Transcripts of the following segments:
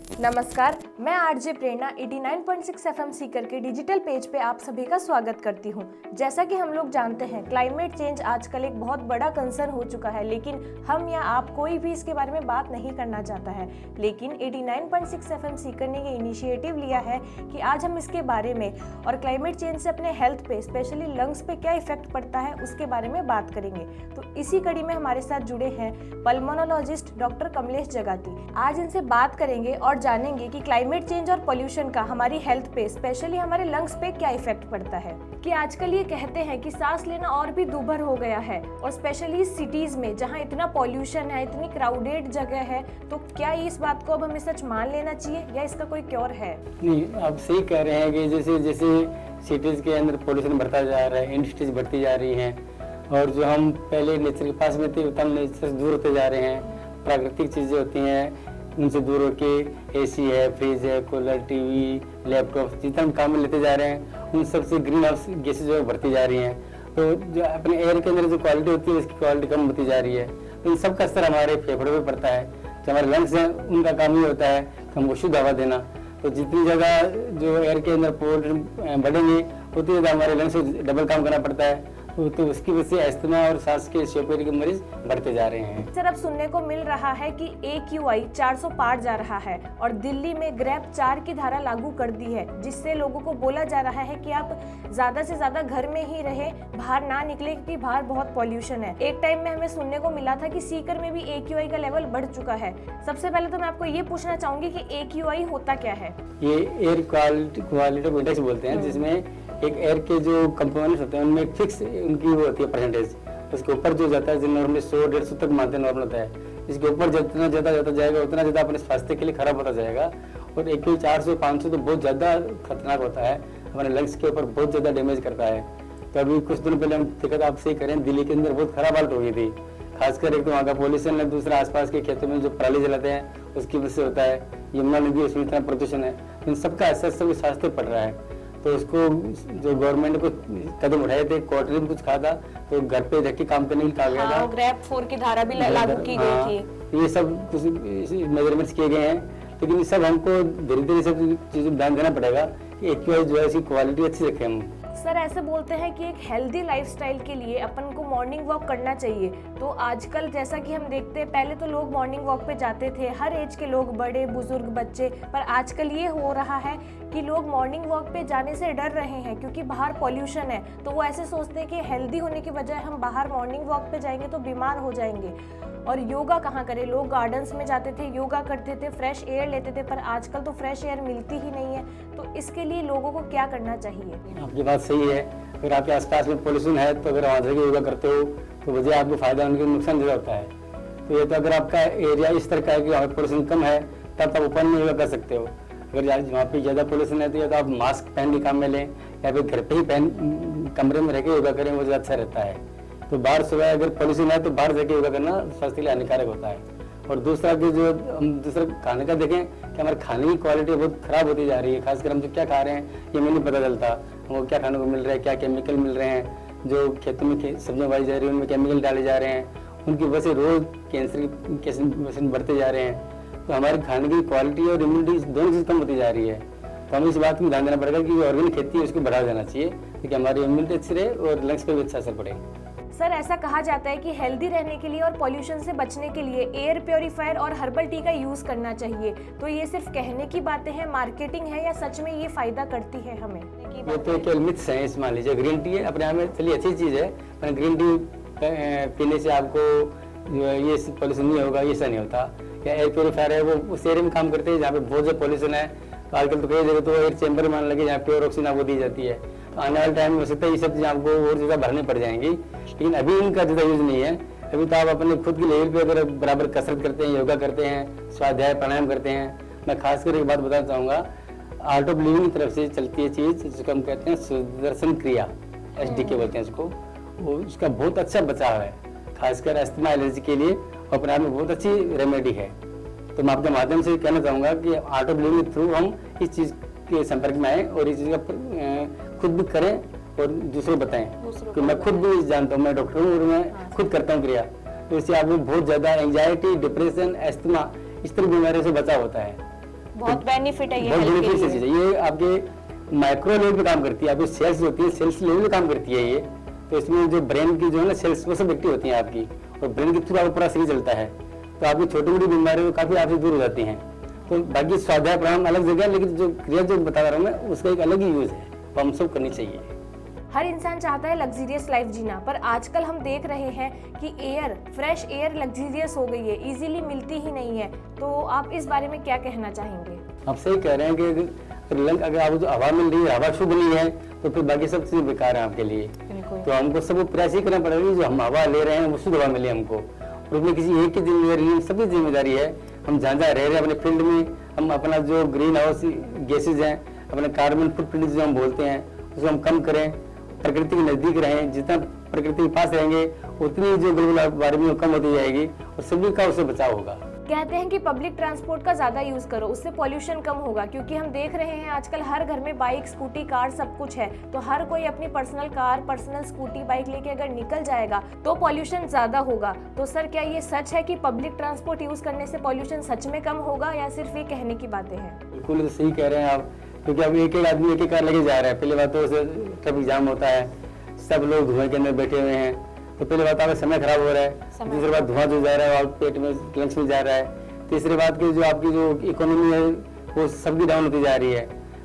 नमस्कार, मैं आरजे प्रेरणा 89.6 एफएम सीकर के डिजिटल पेज पे आप सभी का स्वागत करती हूँ। जैसा कि हम लोग जानते हैं, क्लाइमेट चेंज आजकल एक बहुत बड़ा कंसर्न हो चुका है, लेकिन हम या आप कोई भी इसके बारे में बात नहीं करना चाहता है। लेकिन 89.6 एफएम सीकर ने ये इनिशिएटिव लिया है कि आज हम इसके बारे में और क्लाइमेट चेंज से अपने हेल्थ पे, स्पेशली लंग्स पे क्या इफेक्ट पड़ता है उसके बारे में बात करेंगे। तो इसी कड़ी में हमारे साथ जुड़े हैं पल्मोनोलॉजिस्ट डॉक्टर कमलेश जगाती। आज इनसे बात करेंगे और जानेंगे कि क्लाइमेट चेंज और पोल्यूशन का हमारी हेल्थ पे, स्पेशली हमारे लंग्स पे क्या इफेक्ट पड़ता है। कि आजकल ये कहते हैं कि सांस लेना और भी दूभर हो गया है, और स्पेशली सिटीज में जहाँ इतना पोल्यूशन है, इतनी क्राउडेड जगह है, तो क्या इस बात को अब हमें सच मान लेना चाहिए या इसका कोई क्योर है? नहीं, आप सही कह रहे हैं कि जैसे जैसे सिटीज के अंदर पोल्यूशन बढ़ता जा रहा है, इंडस्ट्रीज बढ़ती जा रही हैं, और जो हम पहले नेचर के पास में थे हम नेचर से दूर होते जा रहे हैं। प्राकृतिक चीज़ें होती हैं उनसे दूर होके एसी है, फ्रिज है, कूलर, टीवी, लैपटॉप, जितना हम काम में लेते जा रहे हैं उन सब से ग्रीन हाउस गैसेज जो है बढ़ती जा रही हैं। तो जो अपने एयर के अंदर जो क्वालिटी होती है उसकी क्वालिटी कम होती जा रही है। तो इन सब का असर हमारे फेफड़ों पे पड़ता है। जो हमारे लंग्स हैं उनका काम ही होता है कि हमको शुद्ध हवा देना। तो जितनी जगह जो एयर के अंदर पोल्यूशन बढ़ेंगे उतनी ज़्यादा हमारे लंग्स को डबल काम करना पड़ता है। तो उसकी वजह से अस्थमा और सांस के सीओपीडी के मरीज बढ़ते जा रहे हैं। सर, अब सुनने को मिल रहा है कि AQI 400 पार जा रहा है और दिल्ली में ग्रैप 4 की धारा लागू कर दी है, जिससे लोगों को बोला जा रहा है कि आप ज्यादा से ज्यादा घर में ही रहे, बाहर ना निकले क्योंकि बाहर बहुत पॉल्यूशन है। एक टाइम में हमें सुनने को मिला था कि सीकर में भी AQI का लेवल बढ़ चुका है। सबसे पहले तो मैं आपको ये पूछना चाहूंगी कि AQI होता क्या है? ये एयर क्वालिटी इंडेक्स बोलते हैं, जिसमें एक एयर के जो कंपोनेंट्स होते हैं उनमें एक फिक्स उनकी वो होती है परसेंटेज। उसके ऊपर जो जाता है, नॉर्मली 100-150 तक मानते नॉर्मल होता है। इसके ऊपर जितना ज़्यादा जाता जाएगा उतना ज़्यादा अपने स्वास्थ्य के लिए खराब होता जाएगा। और AQI 400-500 तो बहुत ज़्यादा खतरनाक होता है, हमारे लंग्स के ऊपर बहुत ज़्यादा डैमेज करता है। तो अभी कुछ दिन पहले हम दिक्कत आप सही करें, दिल्ली के अंदर बहुत खराब हालत हो गई थी। खासकर एक तो वहाँ का पॉल्यूशन है, दूसरा आसपास के खेतों में जो पराली जलाते हैं उसकी वजह से होता है। यमुना नदी, उसमें इतना प्रदूषण है, इन सबका असर सब स्वास्थ्य पर पड़ रहा है। तो उसको जो गवर्नमेंट को कदम उठाए थे, कोर्ट ने कुछ कहा था, तो घर पे रह के काम करने के लिए कहा गया था। ग्रैप 4 की धारा भी लागू की गई थी। ये सब कुछ मेजरमेंट्स किए गए हैं, लेकिन सब हमको धीरे धीरे सब चीजों ध्यान देना पड़ेगा कि AQI जो है इसकी क्वालिटी अच्छी रखें हम। सर, ऐसे बोलते हैं कि एक हेल्दी लाइफस्टाइल के लिए अपन को मॉर्निंग वॉक करना चाहिए। तो आजकल जैसा कि हम देखते हैं, पहले तो लोग मॉर्निंग वॉक पे जाते थे, हर एज के लोग, बड़े बुजुर्ग, बच्चे, पर आजकल ये हो रहा है कि लोग मॉर्निंग वॉक पे जाने से डर रहे हैं क्योंकि बाहर पॉल्यूशन है। तो वो ऐसे सोचते हैं कि हेल्दी होने की बजाय हम बाहर मॉर्निंग वॉक पे जाएंगे तो बीमार हो जाएंगे। और योगा कहाँ करें? लोग गार्डन्स में जाते थे, योगा करते थे, फ्रेश एयर लेते थे, पर आजकल तो फ्रेश एयर मिलती ही नहीं है। तो इसके लिए लोगों को क्या करना चाहिए? आपकी बात सही है। अगर आपके आसपास में पॉल्यूशन है तो अगर वहाँ से योगा करते हो तो वजह आपको फायदा, उनके नुकसान ज़्यादा होता है। तो ये तो अगर आपका एरिया इस तरह का है कि वहाँ पॉल्यूशन कम है तब आप ऊपर में योगा कर सकते हो। अगर वहाँ पे ज़्यादा पॉल्यूशन है तो या तो आप मास्क पहन के काम में लें या फिर घर पे ही कमरे में रह के योगा करें, वो ज़्यादा अच्छा रहता है। तो बाहर सुबह अगर पॉल्यूशन है तो बाहर जाके योगा करना स्वास्थ्य के लिए हानिकारक होता है। और दूसरा कि जो हम दूसरा खाने का देखें कि हमारे खाने की क्वालिटी बहुत खराब होती जा रही है। खासकर हम जो क्या खा रहे हैं ये हमें नहीं पता चलता, हमको क्या खाने को मिल रहा है, क्या केमिकल मिल रहे हैं। जो खेतों में सब्जियाँ उगाई जा रही है उनमें केमिकल डाले जा रहे हैं, उनकी वजह से रोज़ कैंसर के केसेस बढ़ते जा रहे हैं। तो हमारे खाने की क्वालिटी और इम्यूनिटी दोनों चीज़ कम होती जा रही है। तो हमें इस बात को ध्यान देना पड़ेगा कि ऑर्गेनिक खेती है उसको बढ़ावा देना चाहिए ताकि हमारी इम्यूनिटी अच्छी रहे और लंग्स पे भी अच्छा असर पड़े। सर, ऐसा कहा जाता है कि हेल्दी रहने के लिए और पॉल्यूशन से बचने के लिए एयर प्योरीफायर और हर्बल टी का यूज करना चाहिए। तो ये सिर्फ कहने की बातें हैं, मार्केटिंग है, या सच में ये फायदा करती है हमें? ये तो केवल मिथ्स हैं। मान लीजिए ग्रीन टी है, अपने आप में चलिए अच्छी चीज़ है, पर ग्रीन टी पीने से आपको जो है ये पॉल्यूशन नहीं होगा, ये ऐसा नहीं होता। या एयर प्योरीफायर है, वो उस एरिया में काम करते हैं जहाँ पे बहुत ज़्यादा पॉल्यूशन है। तो आजकल तो कई जगह तो एयर चैम्बर मान लगे जहाँ प्योर ऑक्सीजन आपको दी जाती है। तो आने वाले टाइम में हो सकता है ये सब चीज़ें आपको और जगह भरनी पड़ जाएंगी, लेकिन अभी इनका ज़्यादा यूज़ नहीं है। अभी तो आप अपने खुद की लेवल पे अगर बराबर कसरत करते हैं, योगा करते हैं, स्वाध्याय प्राणायाम करते हैं। मैं खासकर एक बात बताना चाहूँगा, आर्ट ऑफ लिविंग की तरफ से चलती है चीज़ जिसको हम कहते हैं सुदर्शन क्रिया, SDK बोलते हैं इसको। वो उसका बहुत अच्छा बचाव है, खासकर अस्थमा एलर्जी के लिए अपने आप में बहुत अच्छी रेमेडी है। तो मैं आपके माध्यम से कहना चाहूँगा कि आर्ट ऑफ लिविंग के थ्रू हम इस चीज़ के संपर्क में आए और इस चीज़ का खुद भी करें और दूसरों को बताएं। कि मैं खुद भी जानता हूँ, मैं डॉक्टर हूँ और मैं खुद करता हूँ क्रिया। तो इससे आपको बहुत ज़्यादा एंजाइटी, डिप्रेशन, अस्थमा, इस तरह बीमारियों से बचाव होता है। बहुत बेनिफिट है ये बहुत हेल्थ के बेनिफिट लिए। चीज है ये, आपके माइक्रो लेवल पे काम करती है, आपकी सेल्स होती है, सेल्स लेवल पे काम करती है ये। तो इसमें जो ब्रेन की जो है ना सेल्स वो सब एक्टिव होती हैं आपकी, और ब्रेन के थ्रू आपका पूरा शरीर चलता है, तो आपकी छोटी मोटी बीमारियां काफी आपसे दूर हो जाती हैं। तो बाकी स्वाध्याय प्राणायाम अलग जगह है, लेकिन जो क्रिया जो बता रहा हूँ मैं उसका एक अलग ही यूज है, तो हम सब करनी चाहिए। हर इंसान चाहता है लग्जरियस लाइफ जीना, पर आजकल हम देख रहे हैं कि फ्रेश एयर लग्जरियस हो गई है, इजीली मिलती ही नहीं है। तो आप इस बारे में क्या कहना चाहेंगे? आप सही कह रहे हैं कि अगर आपको जो हवा मिल रही है हवा शुद्ध नहीं है तो फिर बाकी सब चीजें बेकार है आपके लिए। तो हमको सबको प्रयास ही करना पड़ेगा कि जो हम हवा ले रहे हैं वो शुद्ध हवा मिले हमको, और उसमें किसी एक की जिम्मेदारी नहीं, सबकी जिम्मेदारी है। हम जहाँ जहाँ रह रहे हैं अपने फील्ड में, हम अपना जो ग्रीन हाउस गैसेज हैं, अपने कार्बन फुटप्रिंट जो हम बोलते हैं उसको हम कम करें, प्रकृति के नजदीक रहें। जितना प्रकृति के पास रहेंगे उतनी जो ग्लोबल वार्मिंग कम होती जाएगी और सभी का उससे बचाव होगा। कहते हैं कि पब्लिक ट्रांसपोर्ट का ज्यादा यूज करो, उससे पॉल्यूशन कम होगा, क्योंकि हम देख रहे हैं आजकल हर घर में बाइक, स्कूटी, कार सब कुछ है। तो हर कोई अपनी personal car, personal scooty, bike लेके अगर निकल जाएगा तो पॉल्यूशन ज्यादा होगा। तो सर क्या ये सच है कि पब्लिक ट्रांसपोर्ट यूज करने से पॉल्यूशन सच में कम होगा, या सिर्फ ये कहने की बातें हैं? बिल्कुल सही कह रहे हैं आप, क्योंकि अब एक एक आदमी एक एक कार लेके जा रहा है। पहली बात तो उसे ट्रैफिक जाम होता है, सब लोग धुएं के अंदर बैठे हुए हैं, तो पहली बात आपका समय खराब हो रहा है, दूसरी बात धुआं जो जा रहा है और पेट में लंग्स में जा रहा है, तीसरी बात की जो आपकी जो इकोनॉमी है वो सबकी डाउन होती जा रही है।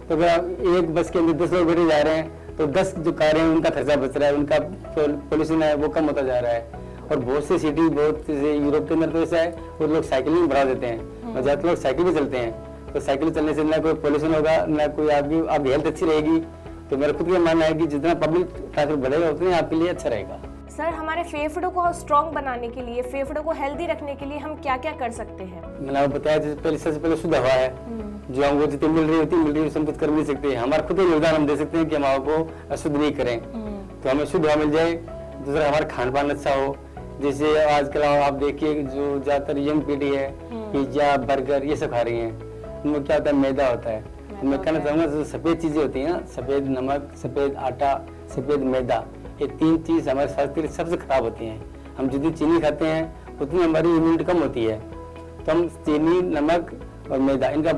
तो अगर आप एक बस के अंदर 10 लोग बैठे जा रहे हैं तो 10 जो कारें हैं उनका खर्चा बच रहा है, उनका पोल्यूशन है वो कम होता जा रहा है। और बहुत से सिटी, बहुत से यूरोप के अंदर तो ऐसा है वो लोग साइकिलिंग बढ़ा देते हैं और ज्यादातर लोग साइकिल भी चलते हैं। तो साइकिल चलने से ना कोई पोल्यूशन होगा, ना कोई आपकी हेल्थ अच्छी रहेगी। तो मेरा खुद का मानना है कि जितना पब्लिक ट्रांसपोर्ट बढ़ेगा उतना आपके लिए अच्छा रहेगा। सर हमारे फेफड़ों को स्ट्रॉन्ग बनाने के लिए, फेफड़ों को हेल्दी रखने के लिए हम क्या क्या कर सकते हैं? मैंने आपको बताया सबसे पहले शुद्ध हवा है, जो हमको जितनी मिल रही है हम कुछ कर नहीं सकते। हमारा खुद का योगदान हम दे सकते हैं कि हम हवा को अशुद्ध नहीं करें, तो हमें शुद्ध हवा मिल जाए। दूसरा हमारा खान पान अच्छा हो, जैसे आजकल आप देखिए जो ज्यादातर यंग पीढ़ी है पिज्जा, बर्गर ये सब खा रही है, उनमें क्या होता है, मैदा होता है। मैं कहना चाहूंगा जो सफेद चीजें होती है ना, सफेद नमक, सफेद आटा, सफेद मैदा, ये 3 चीज हमारे स्वास्थ्य के लिए सबसे खराब होती हैं। हम जितनी चीनी खाते हैं उतनी हमारी इम्यूनिटी कम होती है। तो हम चीनी, नमक और मैदा इनका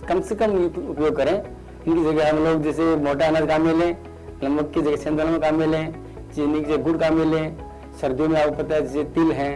कम से कम उपयोग करें। इनकी जगह हम लोग जैसे मोटा अनाज काम में लें, नमक की जगह सेंधा नमक काम में लें, चीनी की जगह गुड़ काम में लें। सर्दियों में आपको पता है जैसे तिल है,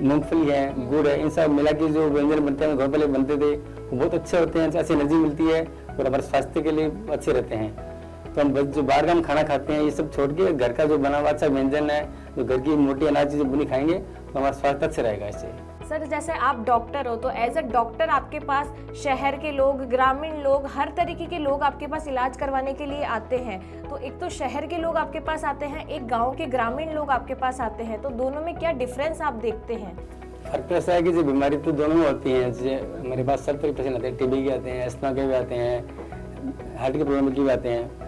मूंगफली है, गुड़ है, इन सब मिला के जो व्यंजन बनते हैं, घर पहले बनते थे, वो बहुत अच्छे होते हैं, अच्छी एनर्जी मिलती है और हमारे स्वास्थ्य के लिए अच्छे रहते हैं। तो हम जो बाहर का हम खाना खाते हैं ये सब छोड़ के घर का जो बना हुआ अच्छा व्यंजन है, जो घर की मोटी अनाज चीजें बुनी खाएंगे तो हमारा स्वास्थ्य अच्छा रहेगा इससे। सर जैसे आप डॉक्टर हो, तो एज अ डॉक्टर आपके पास शहर के लोग, ग्रामीण लोग, हर तरीके के लोग आपके पास इलाज करवाने के लिए आते हैं। तो एक तो शहर के लोग आपके पास आते हैं, एक गांव के ग्रामीण लोग आपके पास आते हैं, तो दोनों में क्या डिफरेंस आप देखते हैं? फर्क तो ऐसा है कि जो बीमारी तो दोनों में होती है। जैसे मेरे पास सब तरह के पेशेंट आते हैं, टीबी के आते हैं, अस्थमा के भी आते हैं, हार्ट के प्रॉब्लम के भी आते हैं।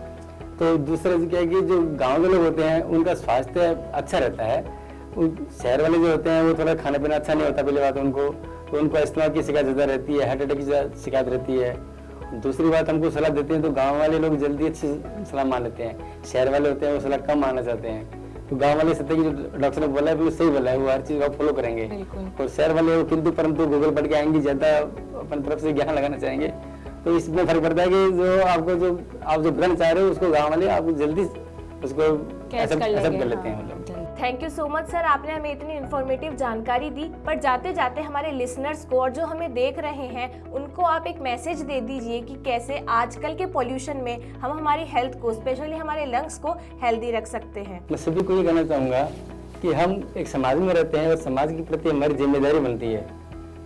तो दूसरा क्या है कि जो गांव के लोग होते हैं उनका स्वास्थ्य अच्छा रहता है। शहर वाले जो होते हैं वो थोड़ा खाना पीना अच्छा नहीं होता पहली बात उनको, तो उनको अस्थमा की शिकायत ज़्यादा रहती है, हार्ट अटैक की शिकायत रहती है। दूसरी बात हमको सलाह देते हैं तो गांव वाले लोग जल्दी अच्छी सलाह मान लेते हैं, शहर वाले होते हैं वो सलाह कम मानना चाहते हैं। तो गांव वाले सत्य की जो डॉक्टर ने बोला है वो सही बोला है, वो हर चीज़ का फॉलो करेंगे। और शहर वाले किंतु परंतु गूगल पढ़ के आएंगे, ज़्यादा अपनी तरफ से ज्ञान लगाना चाहेंगे। तो इसमें फर्क पड़ता है कि जो आप जो ब्रांड चाह रहे हो उसको गांव वाले आपको जल्दी उसको एक्सेप्ट कर लेते हैं। Thank you so much sir, आपने हमें इतनी इन्फॉर्मेटिव जानकारी दी। पर जाते जाते हमारे लिसनर्स को और जो हमें देख रहे हैं उनको आप एक मैसेज दे दीजिए कि कैसे आजकल के पॉल्यूशन में हम हमारी हेल्थ को, स्पेशली हमारे लंग्स को हेल्दी रख सकते हैं। मैं सभी को ये कहना चाहूँगा कि हम एक समाज में रहते हैं और समाज के प्रति हमारी जिम्मेदारी बनती है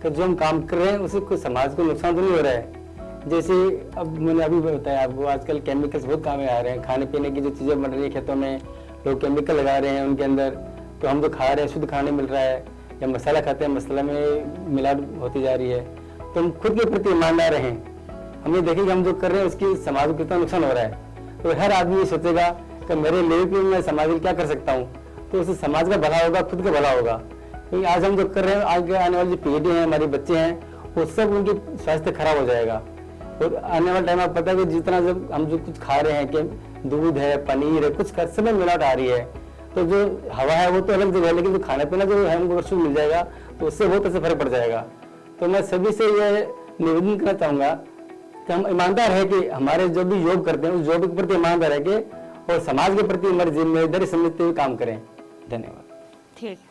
कि जो हम काम कर रहे हैं उससे कोई समाज को नुकसान तो नहीं हो रहा है। जैसे अब मैंने अभी बताया आपको, आजकल केमिकल्स बहुत काम में आ रहे हैं, खाने पीने की जो चीज़ें बन रही है खेतों में लोग केमिकल लगा रहे हैं उनके अंदर, तो हम जो खा रहे हैं शुद्ध खाने मिल रहा है, या मसाला खाते हैं मसाला में मिलावट होती जा रही है। तो हम खुद के प्रति ईमानदार रहें, हम ये देखें कि हम जो कर रहे हैं उसकी समाज को कितना नुकसान हो रहा है। तो हर आदमी ये सोचेगा कि मेरे लिए कि मैं समाज में क्या कर सकता हूँ, तो उससे समाज का भला होगा, खुद का भला होगा। क्योंकि आज हम जो कर रहे हैं, आगे आने वाली जो पीढ़ी है, हमारे बच्चे हैं, वो सब उनकी स्वास्थ्य खराब हो जाएगा। और आने वाले टाइम आप पता है कि जितना जब हम जो कुछ खा रहे हैं कि दूध है, पनीर है, कुछ सब में मिलावट आ रही है, तो जो हवा है वो तो अलग जगह है, लेकिन जो खाना पीना जो है हमको शुद्ध मिल जाएगा तो उससे बहुत अच्छा फर्क पड़ जाएगा। तो मैं सभी से ये निवेदन करना चाहूँगा कि हम ईमानदार है कि हमारे जो भी जॉब करते हैं उस जॉब के प्रति ईमानदार है कि और समाज के प्रति हमारी जिम्मेदारी समझते हुए काम करें। धन्यवाद। ठीक।